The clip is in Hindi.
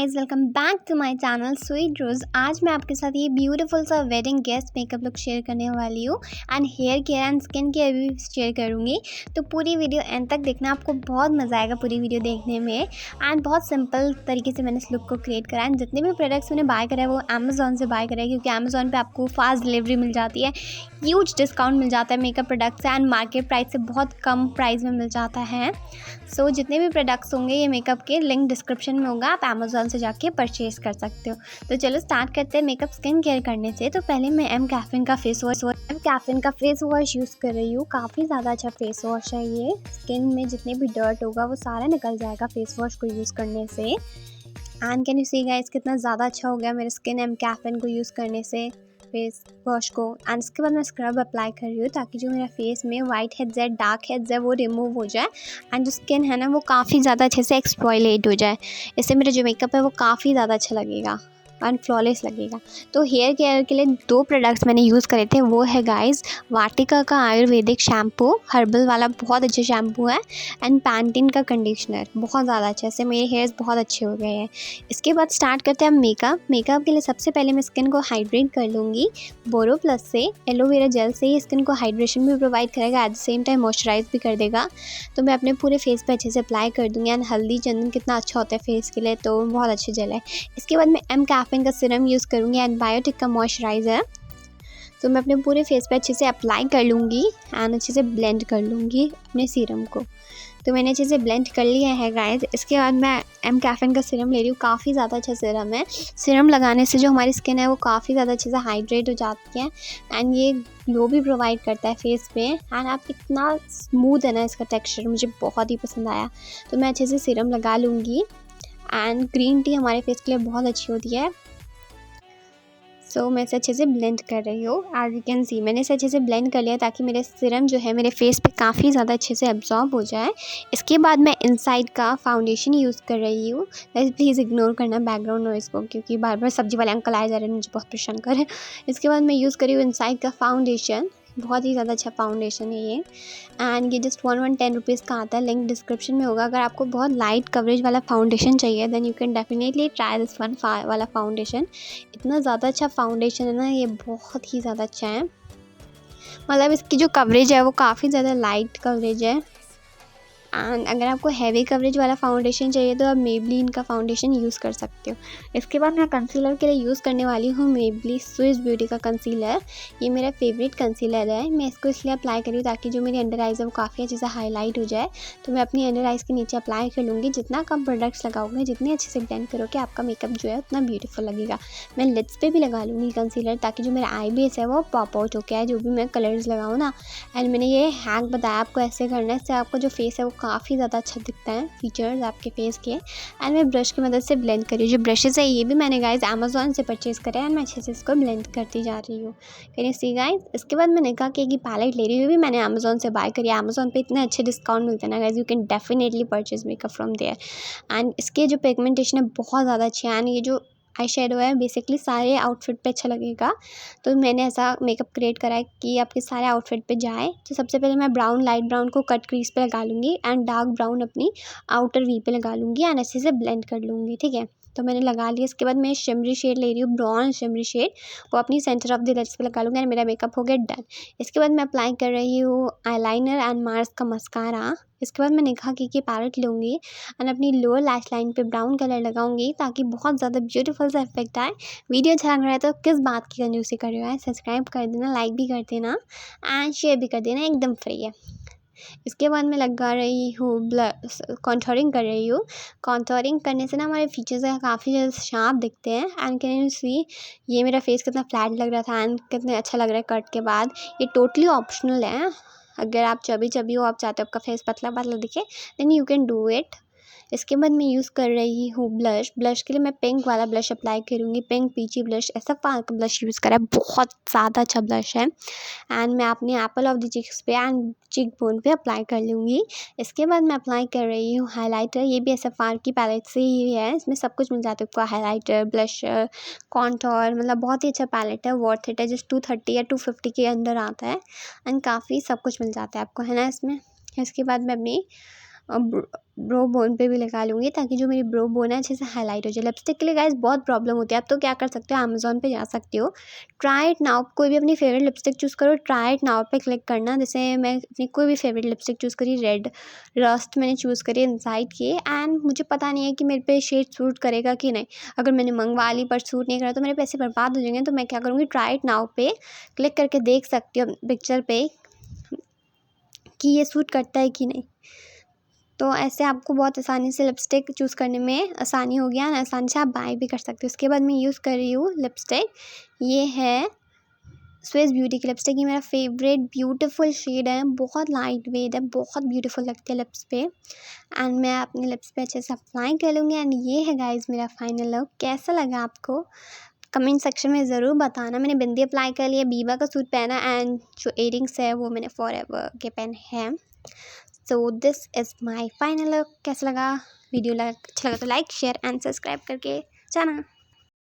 Guys, welcome back to my channel sweet rose. आज मैं आपके साथ ये ब्यूटीफुल सा wedding guest makeup look share करने वाली हूँ and hair care and skin care भी शेयर करूँगी। तो पूरी वीडियो एंड तक देखना, आपको बहुत मज़ा आएगा पूरी वीडियो देखने में। एंड बहुत सिंपल तरीके से मैंने इस लुक को क्रिएट करा एंड जितने भी प्रोडक्ट्स मैंने बाय करा है वो अमेज़ॉन से बाय करा है, क्योंकि अमेज़ॉन पर आपको फास्ट डिलीवरी मिल जाती है, ह्यूज डिस्काउंट मिल जाता है makeup products and market price से बहुत कम प्राइस में मिल जाता है। सो जितने भी प्रोडक्ट्स होंगे ये मेकअप के, लिंक डिस्क्रिप्शन में होगा, आप अमेज़ॉन से जाके परचेज़ कर सकते हो। तो चलो स्टार्ट करते हैं मेकअप स्किन केयर करने से। तो पहले मैं mCaffeine का फेस वॉश यूज़ कर रही हूँ। काफ़ी ज़्यादा अच्छा फेस वॉश है ये। स्किन में जितने भी डर्ट होगा वो सारा निकल जाएगा फेस वॉश को यूज़ करने से। And can you see guys, कितना ज़्यादा अच्छा हो गया मेरी स्किन mCaffeine को यूज़ करने से फेस वॉश को। एंड इसके बाद मैं स्क्रब अप्लाई कर रही हूँ ताकि जो मेरा फेस में वाइट हेड्स है, डार्क हेड्स है, वो रिमूव हो जाए एंड जो स्किन है ना वो काफ़ी ज़्यादा अच्छे से एक्सफोलिएट हो जाए। इससे मेरा जो मेकअप है वो काफ़ी ज़्यादा अच्छा लगेगा एंड फ्लॉलेस लगेगा। तो हेयर केयर के लिए 2 प्रोडक्ट्स मैंने यूज़ करे थे, वो है गाइस वाटिका का आयुर्वेदिक शैम्पू, हर्बल वाला बहुत अच्छा शैम्पू है, एंड पैंटीन का कंडीशनर, बहुत ज़्यादा अच्छा है, इससे मेरे हेयर्स बहुत अच्छे हो गए हैं। इसके बाद स्टार्ट करते हैं हम मेकअप के लिए सबसे पहले मैं स्किन को हाइड्रेट कर लूँगी BoroPlus से। एलोवेरा जेल से ही स्किन को हाइड्रेशन भी प्रोवाइड करेगा, at the same time moisturize भी कर देगा। तो मैं अपने पूरे फेस पे अच्छे से अप्लाई कर दूँगी। एंड हल्दी चंदन कितना अच्छा होता है फेस के लिए, तो बहुत अच्छी जेल है। इसके बाद मैं mCaffeine का सीरम यूज़ करूँगी एंड बायोटिक का मॉइस्चराइज़र। तो मैं अपने पूरे फेस पे अच्छे से अप्लाई कर लूँगी एंड अच्छे से ब्लेंड कर लूँगी अपने सीरम को। तो मैंने अच्छे से ब्लेंड कर लिया है गाइस। इसके बाद मैं mCaffeine का सीरम ले रही हूँ। काफ़ी ज़्यादा अच्छा सीरम है। सीरम लगाने से जो हमारी स्किन है वो काफ़ी ज़्यादा अच्छे से हाइड्रेट हो जाती है एंड ये ग्लो भी प्रोवाइड करता है फेस पे। एंड आप इतना स्मूथ है ना इसका टेक्स्चर, मुझे बहुत ही पसंद आया। तो मैं अच्छे से सीरम लगा लूँगी। एंड ग्रीन टी हमारे फेस के लिए बहुत अच्छी होती है। सो मैं इसे अच्छे से ब्लेंड कर रही हूँ। एज यू कैन सी मैंने इसे अच्छे से ब्लेंड कर लिया ताकि मेरे सीरम जो है मेरे फेस पे काफ़ी ज़्यादा अच्छे से एब्जॉर्ब हो जाए। इसके बाद मैं इनसाइड का फाउंडेशन यूज़ कर रही हूँ। प्लीज़ इग्नोर करना बैकग्राउंड नॉइज़ को, क्योंकि बार बार सब्जी वाले अंकल आए जा रहे हैं, मुझे बहुत परेशान कर रहे हैं। इसके बाद मैं यूज़ कर रही हूँ इनसाइड का फाउंडेशन। बहुत ही ज़्यादा अच्छा फाउंडेशन है ये एंड ये जस्ट 110 रुपीज़ का आता है, लिंक डिस्क्रिप्शन में होगा। अगर आपको बहुत लाइट कवरेज वाला फाउंडेशन चाहिए then you can definitely try this one वाला फाउंडेशन। इतना ज़्यादा अच्छा फाउंडेशन है ना, ये बहुत ही ज़्यादा अच्छा है। मतलब इसकी जो कवरेज है वो काफ़ी ज़्यादा लाइट कवरेज है। एंड अगर आपको हैवी कवरेज वाला फाउंडेशन चाहिए तो आप मेबलिन का फाउंडेशन यूज़ कर सकते हो। इसके बाद मैं कंसीलर के लिए यूज़ करने वाली हूँ मेबलिन स्विस ब्यूटी का कंसीलर। ये मेरा फेवरेट कंसीलर है। मैं इसको इसलिए अप्लाई करी ताकि जो मेरी अंडर आइज़ है वो काफ़ी अच्छे से हाईलाइट हो जाए। तो मैं अपनी अंडर आइज़ के नीचे अप्लाई कर लूँगी। जितना कम प्रोडक्ट्स लगाओगे, जितने अच्छे से ब्लेंड करोगे, आपका मेकअप जो है उतना ब्यूटीफुल लगेगा। मैं लिप्स पे भी लगा लूँगी कंसीलर ताकि जो मेरा आई बेस है वो पॉप आउट होकर है, जो भी मैं कलर्स लगाऊँ ना। एंड मैंने ये हैक बताया आपको ऐसे करना है, इससे आपका जो फेस है वो काफ़ी ज़्यादा अच्छा दिखता है, फीचर्स आपके फेस के। एंड मैं ब्रश की मदद से ब्लेंड करी। जो ब्रशेज़ है ये भी मैंने गाइस अमेज़ॉन से परचेज़ करे एंड मैं अच्छे से इसको ब्लेंड करती जा रही हूँ। Can you see guys. इसके बाद मैं निका की पैलेट ले रही हूँ, भी मैंने अमेज़ॉन से बाय करी है। अमेज़ॉन पे इतने अच्छे डिस्काउंट मिलते हैं ना guys, you can definitely purchase makeup from there. And इसके जो पिगमेंटेशन है बहुत ज़्यादा अच्छी है एंड ये जो आई शेडो है बेसिकली सारे आउटफिट पे अच्छा लगेगा। तो मैंने ऐसा मेकअप क्रिएट करा है कि आपके सारे आउटफिट पे जाए। तो सबसे पहले मैं लाइट ब्राउन को कट क्रीज पे लगा लूँगी एंड डार्क ब्राउन अपनी आउटर वी पे लगा लूँगी एंड अच्छे से ब्लेंड कर लूँगी, ठीक है। तो मैंने लगा लिया। इसके बाद मैं शिमरी शेड ले रही हूँ, ब्राउन शिमरी शेड, वो अपनी सेंटर ऑफ द लिप्स पे लगा लूँगी एंड मेरा मेकअप हो गया डन। इसके बाद मैं अप्लाई कर रही हूँ आईलाइनर एंड मार्स का मस्कारा। इसके बाद मैं निका की पैलेट लूँगी एंड अपनी लोअर लैश लाइन पे ब्राउन कलर लगाऊंगी ताकि बहुत ज़्यादा ब्यूटीफुल सा इफेक्ट आए। वीडियो अच्छा लग रहा है तो किस बात की कंजूसी कर रहे हो, सब्सक्राइब कर देना, लाइक भी कर देना एंड शेयर भी कर देना, एकदम फ्री है। इसके बाद मैं लगा रही हूँ कॉन्टोरिंग कर रही हूँ। कॉन्टोरिंग करने से ना हमारे फीचर्स काफ़ी ज़्यादा शार्प दिखते हैं। एंड कैन यू सी ये मेरा फेस कितना फ्लैट लग रहा था एंड कितना अच्छा लग रहा है कट के बाद। ये टोटली ऑप्शनल है। अगर आप चबी हो, आप चाहते हो आपका फेस पतला पतला दिखे, then you can do it. इसके बाद मैं यूज़ कर रही हूँ ब्लश के लिए मैं पिंक वाला ब्लश अप्लाई करूँगी, पिंक पीची ब्लश, ऐसा का ब्लश यूज़ करा है, बहुत ज़्यादा अच्छा ब्लश है। एंड मैं अपने एप्पल ऑफ द चिक्स पे एंड चिक बोन पे अप्लाई कर लूँगी। इसके बाद मैं अप्लाई कर रही हूँ हाइलाइटर। ये भी SFR की पैलेट से ही है, इसमें सब कुछ मिल जाता है आपको, हाइलाइटर, ब्लशर, कॉन्टोर, मतलब बहुत ही अच्छा पैलेट है, वर्थ इट है। जस्ट 230 या 250 के अंदर आता है एंड काफ़ी सब कुछ मिल जाता है आपको, है ना इसमें। इसके बाद मैं अपनी ब्रो बोन पे भी लगा लूँगी, ताकि जो मेरी ब्रो बोन है अच्छे से हाईलाइट हो जाए। लिपस्टिक के लिए गाइस बहुत प्रॉब्लम होती है। आप तो क्या कर सकते हो, अमेज़न पे जा सकते हो, ट्राई इट नाउ, कोई भी अपनी फेवरेट लिपस्टिक चूज़ करो, ट्राई इट नाउ पे क्लिक करना। जैसे मैं अपनी कोई भी फेवरेट लिपस्टिक चूज़ करी, रेड रस्ट मैंने चूज़ करी इनसाइड की, एंड मुझे पता नहीं है कि मेरे पे शेड सूट करेगा कि नहीं। अगर मैंने मंगवा ली पर सूट नहीं करा तो मेरे पैसे बर्बाद हो जाएंगे। तो मैं क्या करूँगी, ट्राई इट नाउ पे क्लिक करके देख सकती हो पिक्चर पे कि ये सूट करता है कि नहीं। तो ऐसे आपको बहुत आसानी से लिपस्टिक चूज़ करने में आसानी हो गया, आसानी से आप बाय भी कर सकते हो। उसके बाद मैं यूज़ कर रही हूँ लिपस्टिक, ये है स्विस ब्यूटी की लिपस्टिक। ये मेरा फेवरेट ब्यूटीफुल शेड है, बहुत लाइट वेट है, बहुत ब्यूटीफुल लगती है लिप्स पे। एंड मैं अपने लिप्स पे अच्छे से अप्लाई कर लूँगी। एंड ये है गाइस मेरा फाइनल लुक। कैसा लगा आपको कमेंट सेक्शन में ज़रूर बताना। मैंने बिंदी अप्लाई कर लिया, बीबा का सूट पहना, एंड जो इयरिंग्स है वो मैंने फॉरएवर के पहने हैं। So this is my final look. कैसा लगा वीडियो, अच्छा लगा तो लाइक शेयर एंड सब्सक्राइब करके जाना।